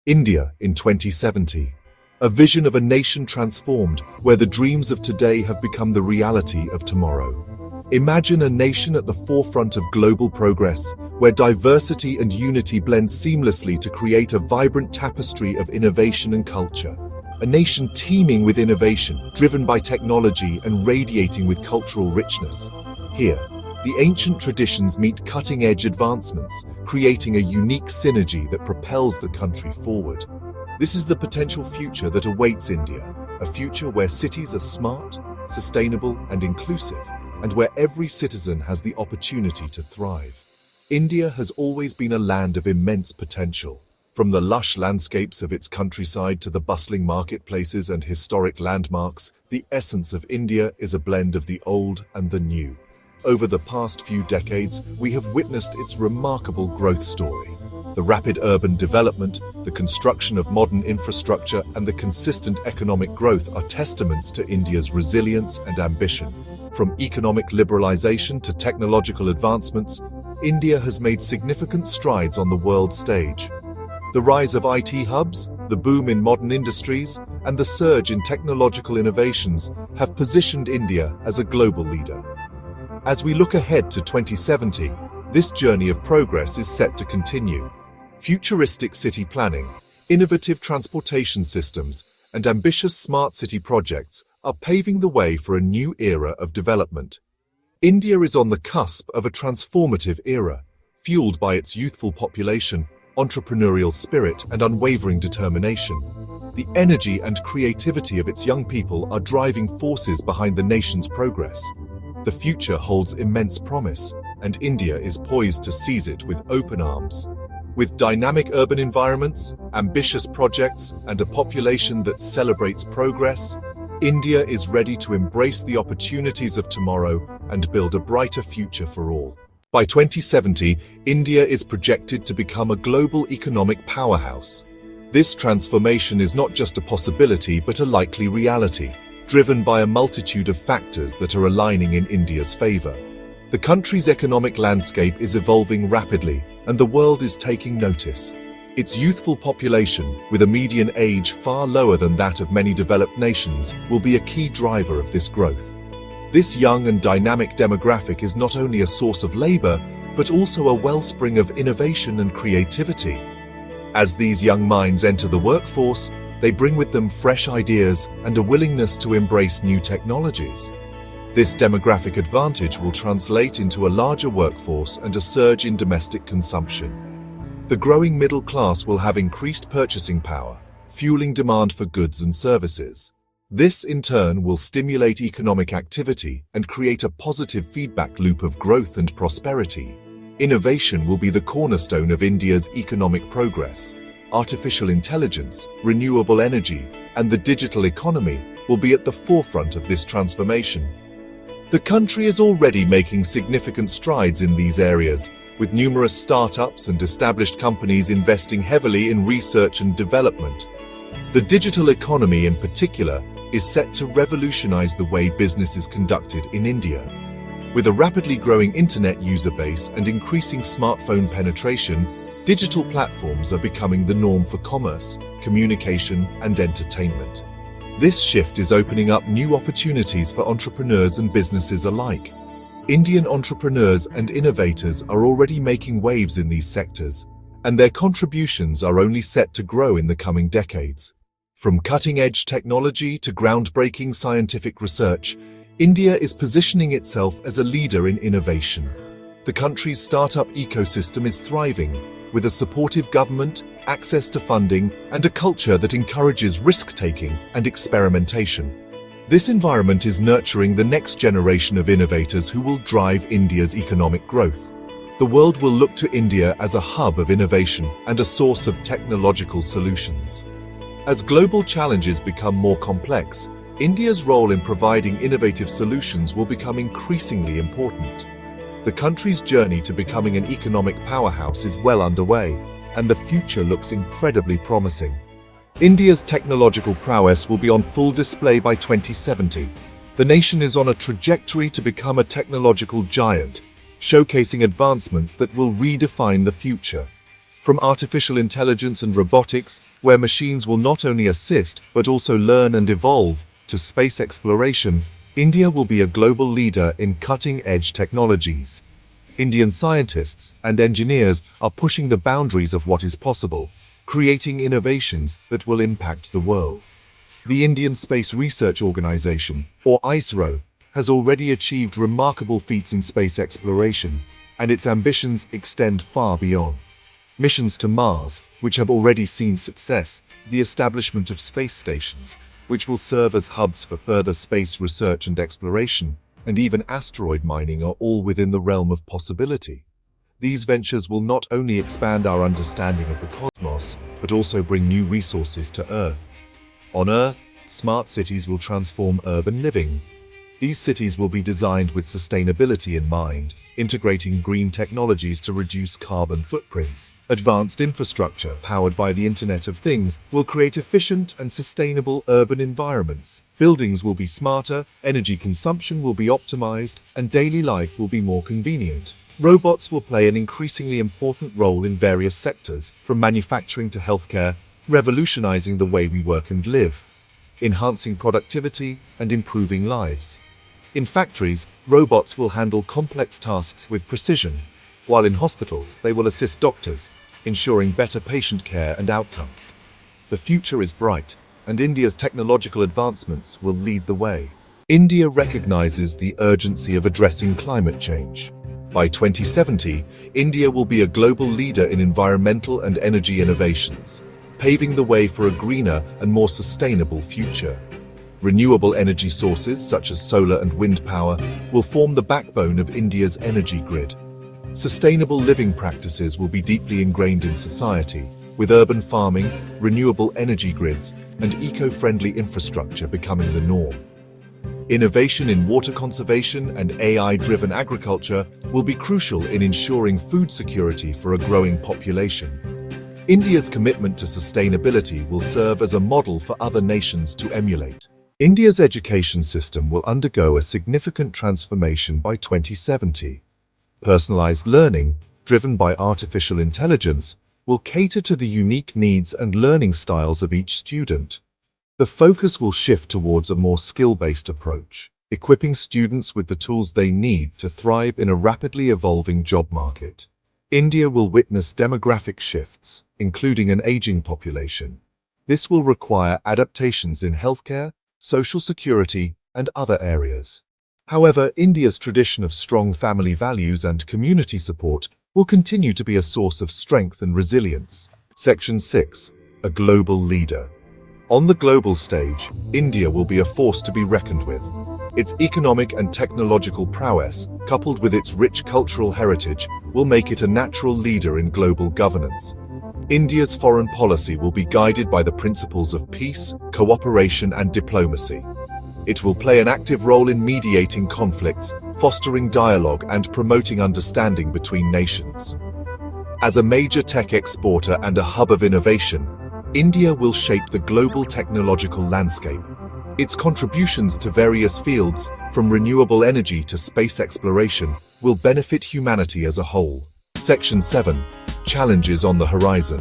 India in 2070. A vision of a nation transformed, where the dreams of today have become the reality of tomorrow. Imagine a nation at the forefront of global progress, where diversity and unity blend seamlessly to create a vibrant tapestry of innovation and culture. A nation teeming with innovation, driven by technology and radiating with cultural richness. Here, the ancient traditions meet cutting-edge advancements, creating a unique synergy that propels the country forward. This is the potential future that awaits India, a future where cities are smart, sustainable, and inclusive, and where every citizen has the opportunity to thrive. India has always been a land of immense potential. From the lush landscapes of its countryside to the bustling marketplaces and historic landmarks, the essence of India is a blend of the old and the new. Over the past few decades, we have witnessed its remarkable growth story. The rapid urban development, the construction of modern infrastructure, and the consistent economic growth are testaments to India's resilience and ambition. From economic liberalization to technological advancements, India has made significant strides on the world stage. The rise of IT hubs, the boom in modern industries, and the surge in technological innovations have positioned India as a global leader. As we look ahead to 2070, this journey of progress is set to continue. Futuristic city planning, innovative transportation systems, and ambitious smart city projects are paving the way for a new era of development. India is on the cusp of a transformative era, fueled by its youthful population, entrepreneurial spirit, and unwavering determination. The energy and creativity of its young people are driving forces behind the nation's progress. The future holds immense promise, and India is poised to seize it with open arms. With dynamic urban environments, ambitious projects, and a population that celebrates progress, India is ready to embrace the opportunities of tomorrow and build a brighter future for all. By 2070, India is projected to become a global economic powerhouse. This transformation is not just a possibility but a likely reality, driven by a multitude of factors that are aligning in India's favor. The country's economic landscape is evolving rapidly, and the world is taking notice. Its youthful population, with a median age far lower than that of many developed nations, will be a key driver of this growth. This young and dynamic demographic is not only a source of labor, but also a wellspring of innovation and creativity. As these young minds enter the workforce, they bring with them fresh ideas and a willingness to embrace new technologies. This demographic advantage will translate into a larger workforce and a surge in domestic consumption. The growing middle class will have increased purchasing power, fueling demand for goods and services. This, in turn, will stimulate economic activity and create a positive feedback loop of growth and prosperity. Innovation will be the cornerstone of India's economic progress. Artificial intelligence, renewable energy, and the digital economy will be at the forefront of this transformation. The country is already making significant strides in these areas, with numerous startups and established companies investing heavily in research and development. The digital economy in particular is set to revolutionize the way business is conducted in India. With a rapidly growing internet user base and increasing smartphone penetration, digital platforms are becoming the norm for commerce, communication, and entertainment. This shift is opening up new opportunities for entrepreneurs and businesses alike. Indian entrepreneurs and innovators are already making waves in these sectors, and their contributions are only set to grow in the coming decades. From cutting-edge technology to groundbreaking scientific research, India is positioning itself as a leader in innovation. The country's startup ecosystem is thriving, with a supportive government, access to funding, and a culture that encourages risk-taking and experimentation. This environment is nurturing the next generation of innovators who will drive India's economic growth. The world will look to India as a hub of innovation and a source of technological solutions. As global challenges become more complex, India's role in providing innovative solutions will become increasingly important. The country's journey to becoming an economic powerhouse is well underway, and the future looks incredibly promising. India's technological prowess will be on full display by 2070. The nation is on a trajectory to become a technological giant, showcasing advancements that will redefine the future. From artificial intelligence and robotics, where machines will not only assist but also learn and evolve, to space exploration, India will be a global leader in cutting-edge technologies. Indian scientists and engineers are pushing the boundaries of what is possible, creating innovations that will impact the world. The Indian Space Research Organization, or ISRO, has already achieved remarkable feats in space exploration, and its ambitions extend far beyond. Missions to Mars, which have already seen success, the establishment of space stations, which will serve as hubs for further space research and exploration, and even asteroid mining are all within the realm of possibility. These ventures will not only expand our understanding of the cosmos, but also bring new resources to Earth. On Earth, smart cities will transform urban living. These cities will be designed with sustainability in mind, integrating green technologies to reduce carbon footprints. Advanced infrastructure powered by the Internet of Things will create efficient and sustainable urban environments. Buildings will be smarter, energy consumption will be optimized, and daily life will be more convenient. Robots will play an increasingly important role in various sectors, from manufacturing to healthcare, revolutionizing the way we work and live, enhancing productivity and improving lives. In factories, robots will handle complex tasks with precision, while in hospitals they will assist doctors, ensuring better patient care and outcomes. The future is bright, and India's technological advancements will lead the way. India recognizes the urgency of addressing climate change. By 2070, India will be a global leader in environmental and energy innovations, paving the way for a greener and more sustainable future. Renewable energy sources such as solar and wind power will form the backbone of India's energy grid. Sustainable living practices will be deeply ingrained in society, with urban farming, renewable energy grids, and eco-friendly infrastructure becoming the norm. Innovation in water conservation and AI-driven agriculture will be crucial in ensuring food security for a growing population. India's commitment to sustainability will serve as a model for other nations to emulate. India's education system will undergo a significant transformation by 2070. Personalized learning, driven by artificial intelligence, will cater to the unique needs and learning styles of each student. The focus will shift towards a more skill-based approach, equipping students with the tools they need to thrive in a rapidly evolving job market. India will witness demographic shifts, including an aging population. This will require adaptations in healthcare, social security, and other areas. However, India's tradition of strong family values and community support will continue to be a source of strength and resilience. Section 6. A global leader. On the global stage, India will be a force to be reckoned with. Its economic and technological prowess, coupled with its rich cultural heritage, will make it a natural leader in global governance. India's foreign policy will be guided by the principles of peace, cooperation, and diplomacy. It will play an active role in mediating conflicts, fostering dialogue, and promoting understanding between nations. As a major tech exporter and a hub of innovation, India will shape the global technological landscape. Its contributions to various fields, from renewable energy to space exploration, will benefit humanity as a whole. Section 7. Challenges on the horizon.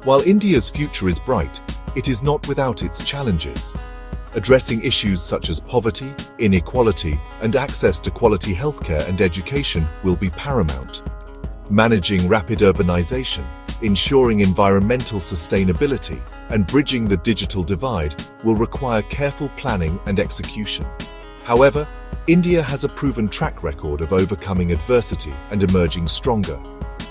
While India's future is bright, it is not without its challenges. Addressing issues such as poverty, inequality, and access to quality healthcare and education will be paramount. Managing rapid urbanization, ensuring environmental sustainability, and bridging the digital divide will require careful planning and execution. However, India has a proven track record of overcoming adversity and emerging stronger.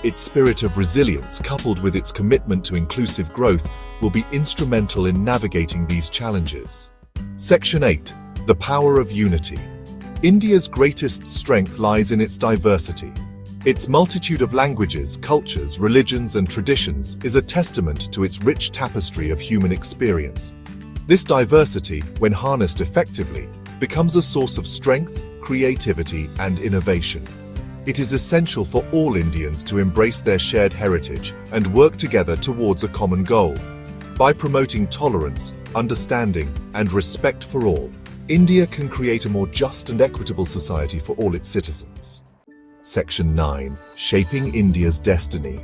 Its spirit of resilience, coupled with its commitment to inclusive growth, will be instrumental in navigating these challenges. Section 8. The power of unity. India's greatest strength lies in its diversity. Its multitude of languages, cultures, religions, and traditions is a testament to its rich tapestry of human experience. This diversity, when harnessed effectively, becomes a source of strength, creativity, and innovation. It is essential for all Indians to embrace their shared heritage and work together towards a common goal. By promoting tolerance, understanding, and respect for all, India can create a more just and equitable society for all its citizens. Section 9. Shaping India's destiny.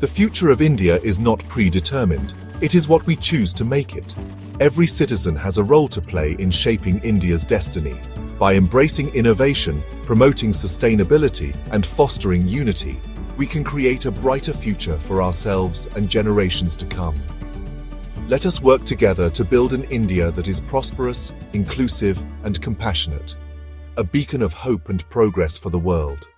The future of India is not predetermined. It is what we choose to make it. Every citizen has a role to play in shaping India's destiny. By embracing innovation, promoting sustainability, and fostering unity, we can create a brighter future for ourselves and generations to come. Let us work together to build an India that is prosperous, inclusive, and compassionate, a beacon of hope and progress for the world.